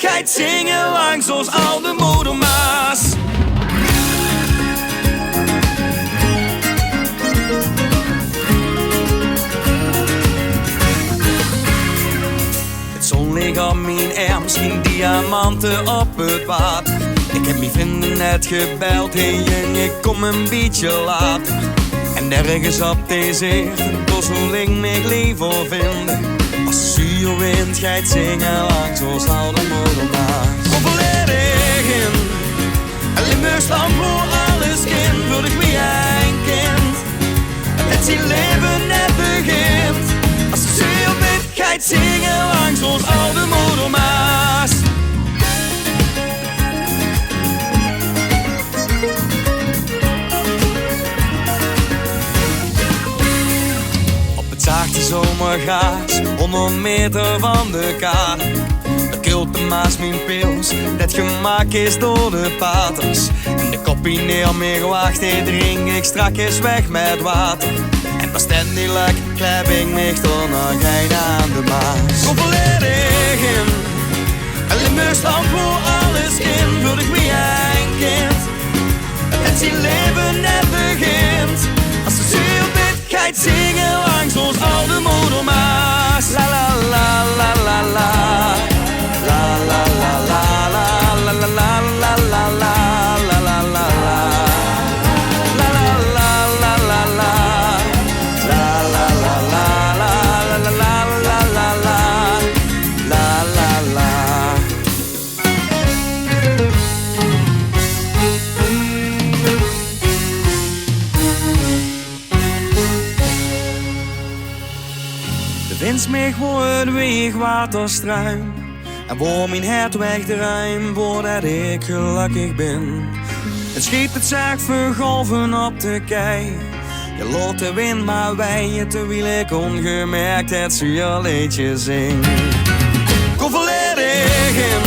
geit zingen langs ons oude moedermaas. Het zonlicht op mijn arm, misschien diamanten op het water. Ik heb mijn vrienden net gebeld, hey en ik kom een beetje later. En ergens op deze een dosseling mijn leven vinden. Als de zuur wind geit zingen langs ons oude moedermaas. Kom volledig in, en Limburgs land voor alles kind, voor ik wie een kind. Het zijn leven net begint. Als de zuur wind geit zingen langs ons oude moedermaas. Zachte zomergaas, 100 meter van de kade. Dat krult de Maas mijn pils, dat gemaakt is door de paters. En de koppie neer meer gewacht, drink ik strakjes weg met water. En pas stendelijk klep ik me door nog een aan de Maas. Kom volledig in, en Limburgs land voor alles in, voor ik wie een kind. Het zijn leven net begint, als de zuur geit zingen langs ons oude moedermaas. La la la la la la. La la la la la la la la la la la la la la. La la la la la la. La la la la la la la la la la. La la la. De wind smeegt voor het weeg waterstruim. En voor mijn hart weg de ruim, voordat ik gelukkig ben. Het schip het zaag vergolven op de kei. Je laat de wind maar wijen, terwijl ik ongemerkt het zuurliedje zing. Kom volledig in,